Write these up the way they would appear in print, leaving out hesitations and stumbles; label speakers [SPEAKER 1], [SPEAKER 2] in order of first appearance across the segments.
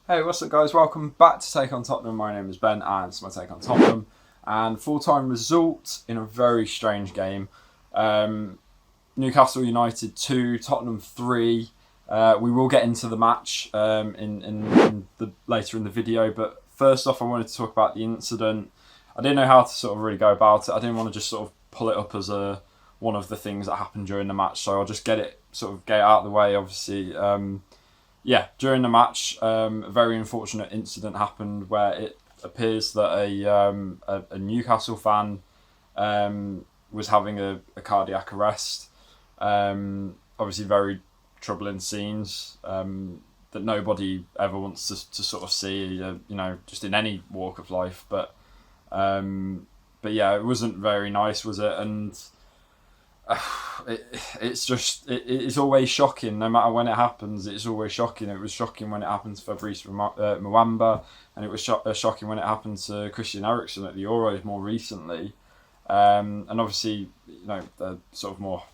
[SPEAKER 1] Hey, what's up, guys? Welcome back to Take on Tottenham. My name is Ben, and it's my Take on Tottenham. And full-time result in a very strange game. Newcastle United 2, Tottenham 3. We will get into the match in the later in the video, but first off, I wanted to talk about the incident. I didn't know how to sort of really go about it. I didn't want to just sort of pull it up as one of the things that happened during the match, so I'll just get it out of the way. Obviously, during the match, a very unfortunate incident happened where it appears that a Newcastle fan was having a cardiac arrest. Obviously, very troubling scenes that nobody ever wants to sort of see, just in any walk of life. But yeah, it wasn't very nice, was it? And it's always shocking, no matter when it happens. It's always shocking. It was shocking when it happened to Fabrice Mwamba, and it was shocking when it happened to Christian Eriksen at the Euros more recently. And obviously, the sort of more,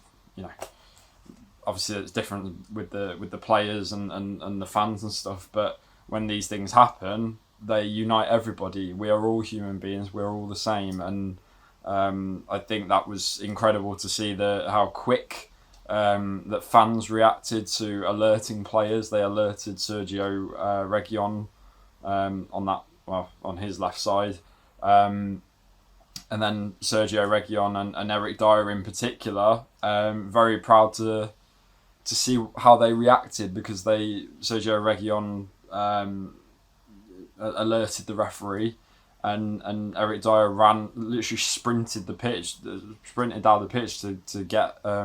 [SPEAKER 1] obviously it's different with the players and the fans and stuff. But when these things happen, they unite everybody. We are all human beings. We're all the same, and I think that was incredible to see how quick that fans reacted to alerting players. They alerted Sergio Reguilon on his left side, and then Sergio Reguilon and Eric Dyer in particular. Very proud to see how they reacted, because Sergio Reguilon alerted the referee. And Eric Dyer literally sprinted down the pitch to get. I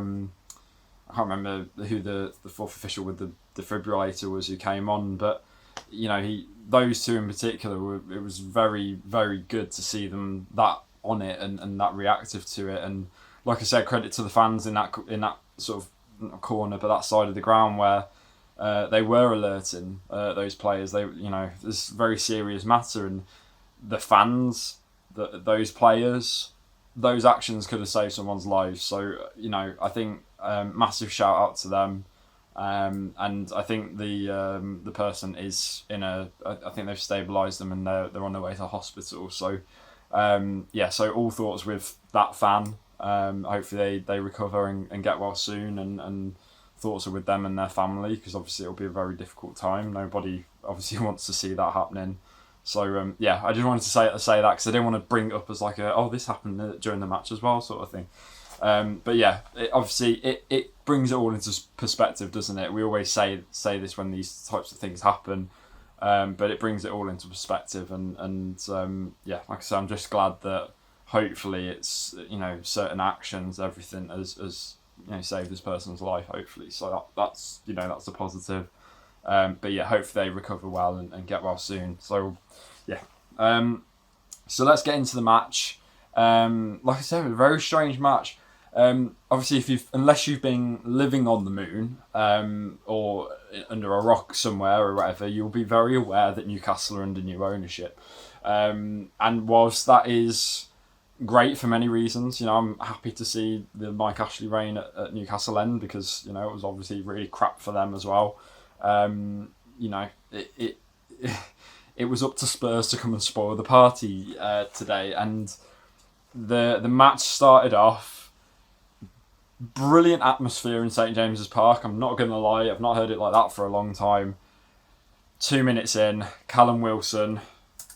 [SPEAKER 1] can't remember who the fourth official with the defibrillator was who came on, but those two in particular it was very, very good to see them that on it and that reactive to it. And like I said, credit to the fans in that sort of not corner, but that side of the ground where they were alerting those players. This is a very serious matter, and the fans, those players, those actions could have saved someone's life. So I think massive shout out to them, and I think the person is I think they've stabilised them and they're on their way to hospital. So so all thoughts with that fan. Hopefully they recover and get well soon, and thoughts are with them and their family, because obviously it'll be a very difficult time. Nobody obviously wants to see that happening. So I just wanted to say that, because I didn't want to bring it up as like this happened during the match as well sort of thing. But yeah, it brings it all into perspective, doesn't it? We always say this when these types of things happen, but it brings it all into perspective. And like I said, I'm just glad that hopefully it's certain actions, everything has saved this person's life. Hopefully, so that's that's a positive. But yeah, hopefully they recover well and get well soon. So, yeah. So let's get into the match. Like I said, a very strange match. Obviously, unless you've been living on the moon or under a rock somewhere or whatever, you'll be very aware that Newcastle are under new ownership. And whilst that is great for many reasons, I'm happy to see the Mike Ashley reign at Newcastle end, because it was obviously really crap for them as well. It was up to Spurs to come and spoil the party today, and the match started off brilliant atmosphere in St James's Park. I'm not going to lie, I've not heard it like that for a long time. 2 minutes in, Callum Wilson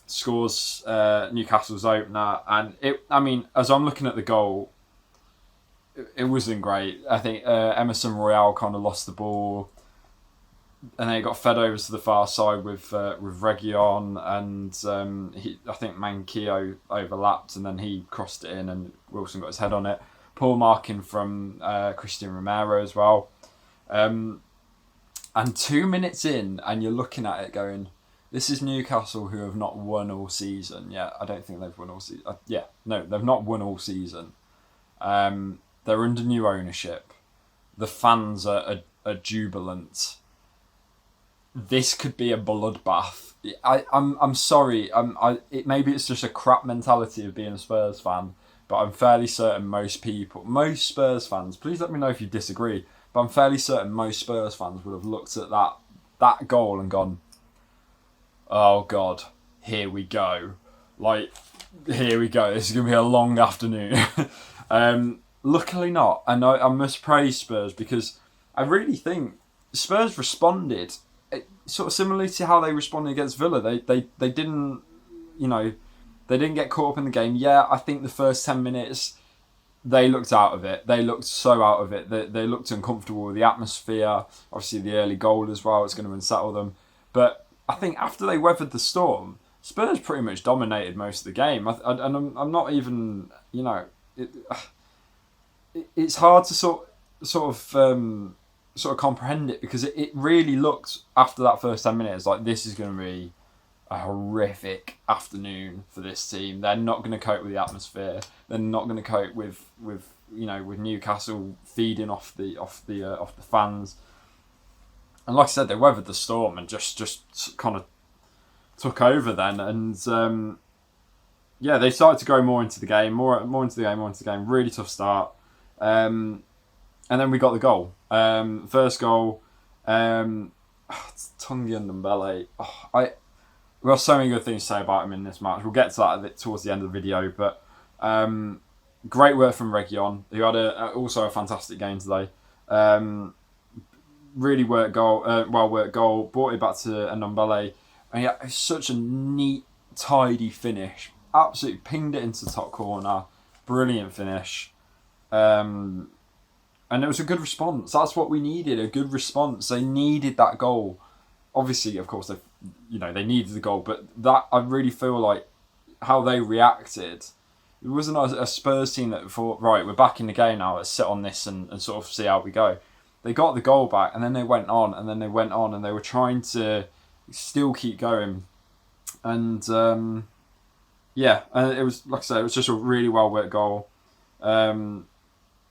[SPEAKER 1] scores Newcastle's opener, and as I'm looking at the goal, it wasn't great. I think Emerson Royale kind of lost the ball, and then it got fed over to the far side with Reguilon, and I think Manquillo overlapped, and then he crossed it in, and Wilson got his head on it. Poor marking from Christian Romero as well. And 2 minutes in, and you're looking at it going, this is Newcastle, who have not won all season. Yeah, I don't think they've won all season. They've not won all season. They're under new ownership. The fans are jubilant. This could be a bloodbath. I'm sorry. Maybe it's just a crap mentality of being a Spurs fan, but I'm fairly certain most Spurs fans, please let me know if you disagree, but I'm fairly certain most Spurs fans would have looked at that goal and gone, oh God, here we go. Like, here we go. This is going to be a long afternoon. Luckily not. And I must praise Spurs because I really think Spurs responded sort of similarly to how they responded against Villa. They didn't, they didn't get caught up in the game. Yeah, I think the first 10 minutes, they looked out of it. They looked so out of it. They looked uncomfortable with the atmosphere. Obviously, the early goal as well. It's going to unsettle them. But I think after they weathered the storm, Spurs pretty much dominated most of the game. And I'm not even, it's hard to sort of comprehend it because it really looked after that first 10 minutes like this is going to be a horrific afternoon for this team. They're not going to cope with the atmosphere. They're not going to cope with Newcastle feeding off the fans. And like I said, they weathered the storm and just kind of took over then. And they started to go more into the game, more into the game. Really tough start. And then we got the goal. First goal, Tungi and Ndombele. We've got so many good things to say about him in this match. We'll get to that a bit towards the end of the video. But great work from Region, who had also a fantastic game today. Really well worked goal. Brought it back to Ndombele. And yeah, it's such a neat, tidy finish. Absolutely pinged it into the top corner. Brilliant finish. And it was a good response. That's what we needed, a good response. They needed that goal. Obviously, of course, they needed the goal, but that I really feel like how they reacted. It wasn't a Spurs team that thought, right, we're back in the game now, let's sit on this and sort of see how we go. They got the goal back, and then they went on, and they were trying to still keep going. And, and it was, like I said, it was just a really well-worked goal. And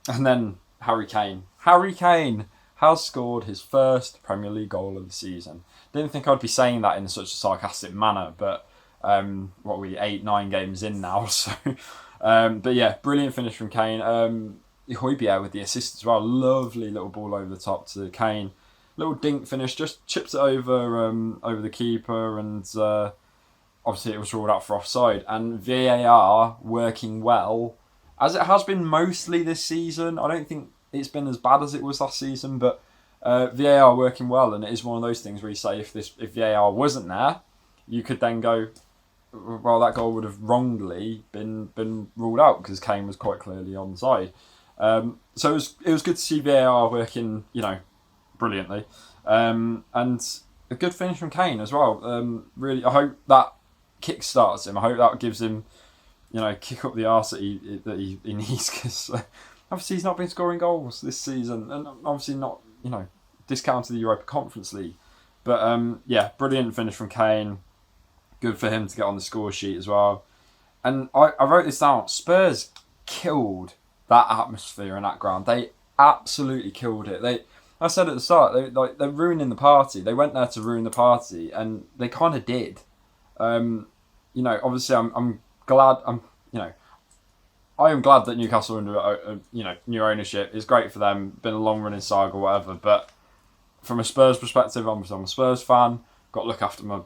[SPEAKER 1] then Harry Kane. Harry Kane has scored his first Premier League goal of the season. Didn't think I'd be saying that in such a sarcastic manner, but 8-9 games in now. So, but yeah, brilliant finish from Kane. Højbjerg with the assist as well. Lovely little ball over the top to Kane. Little dink finish, just chips it over the keeper, and obviously it was ruled out for offside. And VAR working well, as it has been mostly this season. I don't think it's been as bad as it was last season, but VAR working well, and it is one of those things where you say if VAR wasn't there, you could then go, well, that goal would have wrongly been ruled out because Kane was quite clearly onside. So it was good to see VAR working, brilliantly, and a good finish from Kane as well. Really, I hope that kick starts him. I hope that gives him, kick up the arse that he needs, because obviously he's not been scoring goals this season, and obviously not, discounted the Europa Conference League. But brilliant finish from Kane. Good for him to get on the score sheet as well. And I wrote this down. Spurs killed that atmosphere in that ground. They absolutely killed it. I said at the start, they're ruining the party. They went there to ruin the party, and they kind of did. Obviously I'm glad. I am glad that Newcastle are under new ownership. It's great for them. Been a long running saga, or whatever. But from a Spurs perspective, I'm a Spurs fan. Got to look after my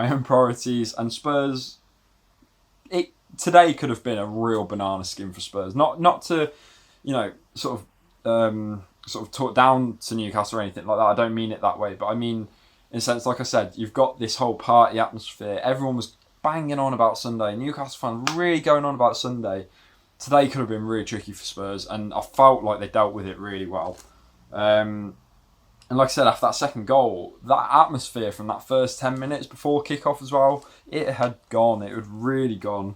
[SPEAKER 1] own priorities. And Spurs, today could have been a real banana skin for Spurs. Not to, sort of talk down to Newcastle or anything like that. I don't mean it that way, but I mean in a sense, like I said, you've got this whole party atmosphere. Everyone was banging on about Sunday. Newcastle fans really going on about Sunday. Today could have been really tricky for Spurs, and I felt like they dealt with it really well. And like I said, after that second goal, that atmosphere from that first 10 minutes before kickoff as well, it had gone. It had really gone.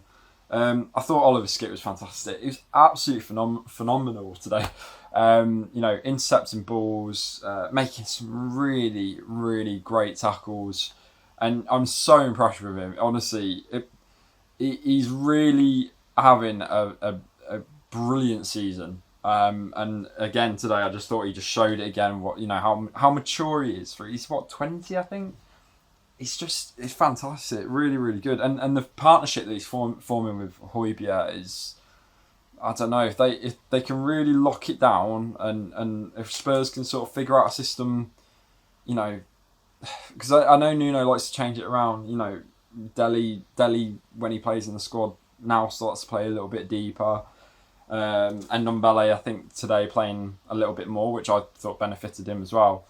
[SPEAKER 1] I thought Oliver Skipp was fantastic. He was absolutely phenomenal today. Intercepting balls, making some really, really great tackles. And I'm so impressed with him. Honestly, he's really having a brilliant season. And again today, I just thought he just showed it again. What how mature he is. He's 20, I think. It's fantastic. Really, really good. And the partnership that he's forming with Højbjerg is, I don't know, if they can really lock it down, and if Spurs can sort of figure out a system, because I know Nuno likes to change it around. You know, Dele when he plays in the squad now starts to play a little bit deeper. And Ndombele, I think today playing a little bit more, which I thought benefited him as well.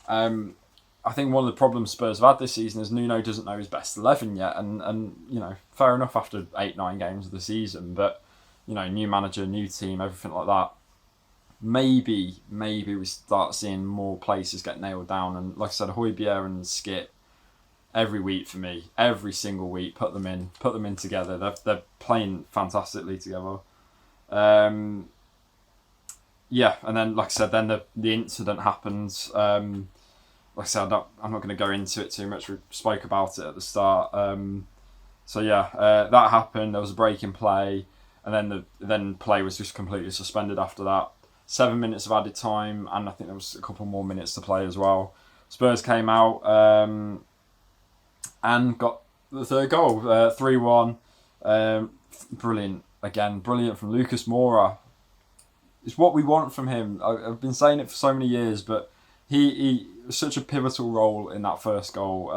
[SPEAKER 1] I think one of the problems Spurs have had this season is Nuno doesn't know his best 11 yet, and you know, fair enough after 8-9 games of the season, but you know, new manager, new team, everything like that. Maybe we start seeing more places get nailed down, and like I said, Højbjerg and Skip every week for me, every single week, put them in together. They're playing fantastically together. Yeah, and then like I said, then the incident happens. Like I said, I'm not going to go into it too much. We spoke about it at the start. So yeah, that happened. There was a break in play, and then play was just completely suspended after that. 7 minutes of added time, and I think there was a couple more minutes to play as well. Spurs came out and got the third goal, 3-1. Brilliant again, brilliant from Lucas Moura. It's what we want from him. I've been saying it for so many years, but he was such a pivotal role in that first goal.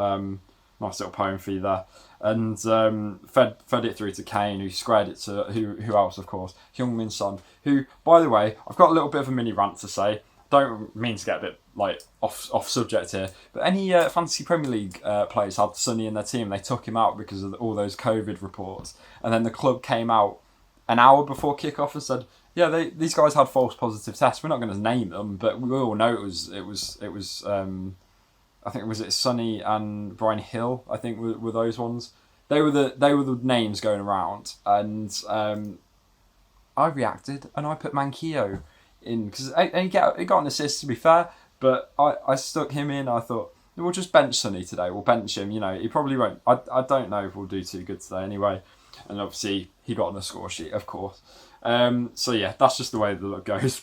[SPEAKER 1] Nice little poem for you there. And fed it through to Kane, who squared it to who else, of course, Heung-Min Son, who, by the way, I've got a little bit of a mini rant to say. Don't mean to get a bit like off subject here, but any fantasy Premier League players had Sonny in their team. They took him out because of all those COVID reports, and then the club came out an hour before kickoff and said, "Yeah, these guys had false positive tests. We're not going to name them, but we all know it was." I think was it Sonny and Brian Hill. I think were those ones. They were the names going around, and I reacted and I put Manquillo in because he got an assist, to be fair, but I stuck him in. I thought we'll just bench Sonny today. We'll bench him. You know, he probably won't. I don't know if we'll do too good today anyway. And obviously he got on the score sheet, of course. So yeah, that's just the way the look goes.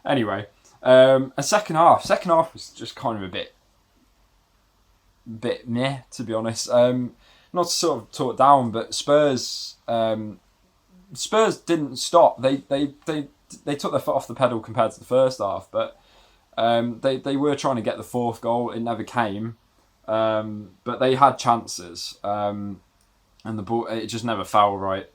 [SPEAKER 1] Anyway. A second half was just kind of a bit meh, to be honest. Not to sort of talk down, but Spurs didn't stop. They took their foot off the pedal compared to the first half, but they were trying to get the fourth goal. It never came, but they had chances, and the ball, it just never fell right.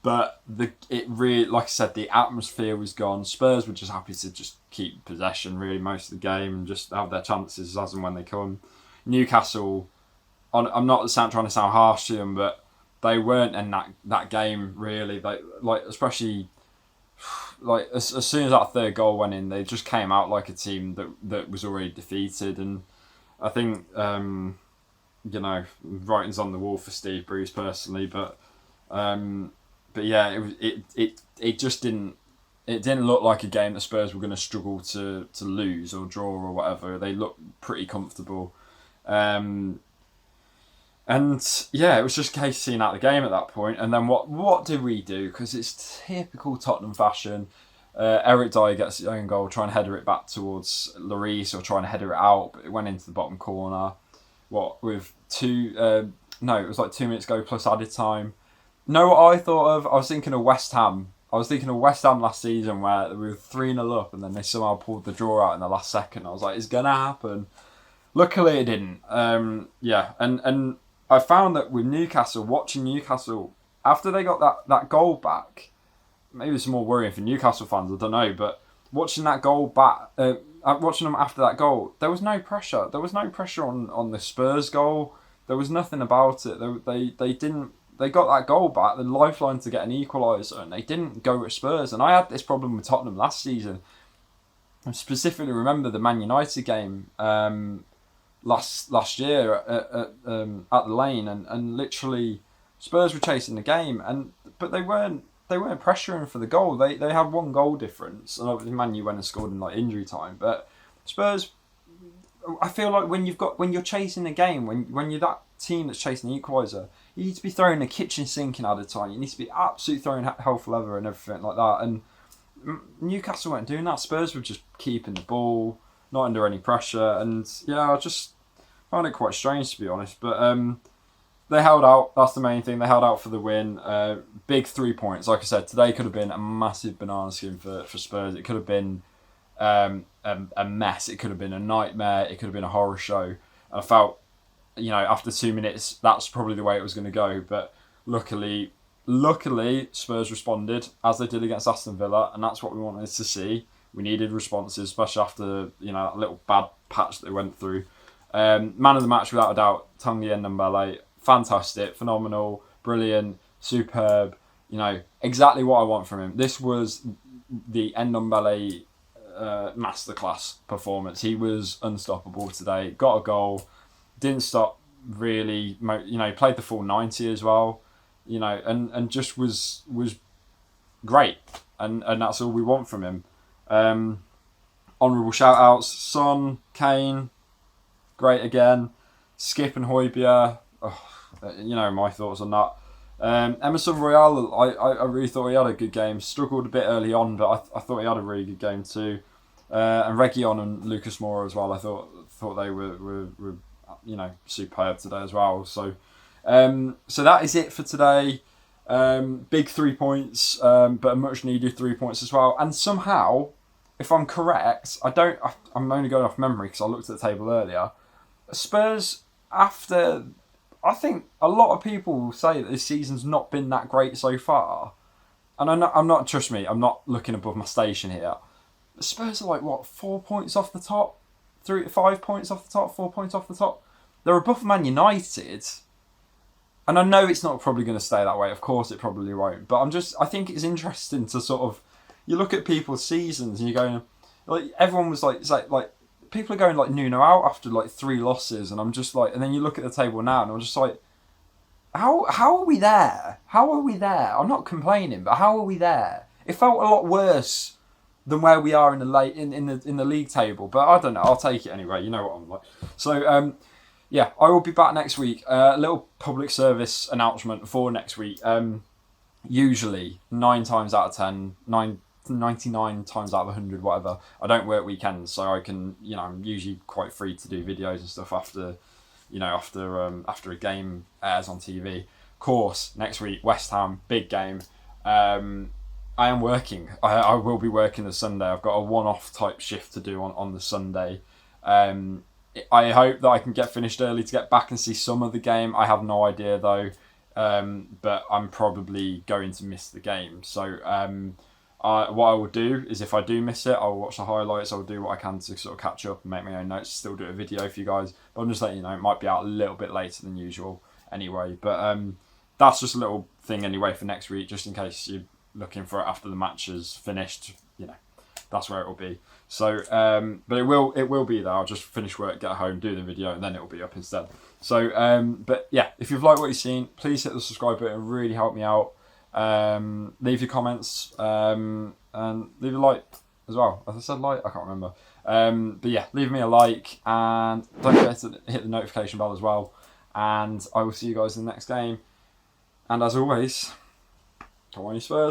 [SPEAKER 1] But it really, like I said, the atmosphere was gone. Spurs were just happy to just keep possession really most of the game and just have their chances as and when they come. Newcastle, I'm not trying to sound harsh to them, but they weren't in that game really. Like especially like as soon as that third goal went in, they just came out like a team that was already defeated. And I think you know, writing's on the wall for Steve Bruce personally, but yeah, it just didn't look like a game that Spurs were going to struggle to lose or draw or whatever. They looked pretty comfortable, and yeah, it was just a case of seeing out the game at that point. And then what did we do? Because it's typical Tottenham fashion. Eric Dyer gets his own goal, trying to header it back towards Lloris or trying to header it out, but it went into the bottom corner. With it was like 2 minutes ago plus added time. Know what I thought of? I was thinking of West Ham. Last season where we were 3-0 up and then they somehow pulled the draw out in the last second. I was like, it's going to happen. Luckily it didn't. Yeah, and I found that with Newcastle, watching Newcastle, after they got that goal back, maybe it's more worrying for Newcastle fans, I don't know, but watching that goal back, watching them after that goal, there was no pressure. There was no pressure on the Spurs goal. There was nothing about it. They didn't. They got that goal back, the lifeline to get an equaliser, and they didn't go at Spurs. And I had this problem with Tottenham last season. I specifically remember the Man United game last year at the Lane, and literally Spurs were chasing the game, but they weren't pressuring for the goal. They had one goal difference, and obviously Man U went and scored in like injury time. But Spurs, I feel like when you're chasing the game, when you're that team that's chasing the equaliser, you need to be throwing the kitchen sink in at a time. You need to be absolutely throwing hell for leather and everything like that. And Newcastle weren't doing that. Spurs were just keeping the ball, not under any pressure. And yeah, I just found it quite strange, to be honest. But they held out. That's the main thing. They held out for the win. Big 3 points. Like I said, today could have been a massive banana skin for Spurs. It could have been a mess. It could have been a nightmare. It could have been a horror show. And I felt, after 2 minutes, that's probably the way it was going to go. But luckily, Spurs responded as they did against Aston Villa, and that's what we wanted to see. We needed responses, especially after that little bad patch that they went through. Man of the match, without a doubt, Tanguy Ndombele. Fantastic, phenomenal, brilliant, superb. Exactly what I want from him. This was the Ndombele masterclass performance. He was unstoppable today. Got a goal, didn't stop really. Played the full 90 as well. And just was great. And that's all we want from him. Honourable shout outs: Son, Kane, great again. Skip and Højbjerg. My thoughts on that. Emerson Royal, I really thought he had a good game. Struggled a bit early on, but I thought he had a really good game too. And Reguilon and Lucas Moura as well. I thought they were superb today as well. So that is it for today. Big 3 points, but a much needed 3 points as well. And somehow, if I'm correct, I'm only going off memory because I looked at the table earlier. Spurs, after, I think a lot of people say that this season's not been that great so far. And I'm not, trust me, I'm not looking above my station here. The Spurs are 4 points off the top? 5 points off the top? 4 points off the top? They're above Man United. And I know it's not probably going to stay that way. Of course it probably won't. But I think it's interesting to sort of, you look at people's seasons and you're going, everyone was people are going Nuno out after 3 losses. And I'm just and then you look at the table now and I'm just how are we there? How are we there? I'm not complaining, but how are we there? It felt a lot worse than where we are in the league table. But I don't know. I'll take it anyway. You know what I'm like. So, yeah, I will be back next week. A little public service announcement for next week. Usually, 9 times out of 10, 99 times out of 100, whatever, I don't work weekends, so I can, I'm usually quite free to do videos and stuff after a game airs on TV. Of course, next week, West Ham, big game. I am working. I will be working the Sunday. I've got a one-off type shift to do on the Sunday. I hope that I can get finished early to get back and see some of the game. I have no idea though, but I'm probably going to miss the game. So what I will do is, if I do miss it, I'll watch the highlights. I'll do what I can to sort of catch up and make my own notes. Still do a video for you guys, but I'm just letting you know it might be out a little bit later than usual anyway. But that's just a little thing anyway for next week, just in case you're looking for it after the match is finished. That's where it will be. So, but it will be there. I'll just finish work, get home, do the video, and then it will be up instead. So, but yeah, if you've liked what you've seen, please hit the subscribe button. It really help me out. Leave your comments and leave a like as well. As I said, like, I can't remember. But yeah, leave me a like and don't forget to hit the notification bell as well. And I will see you guys in the next game. And as always, come on, you Spurs.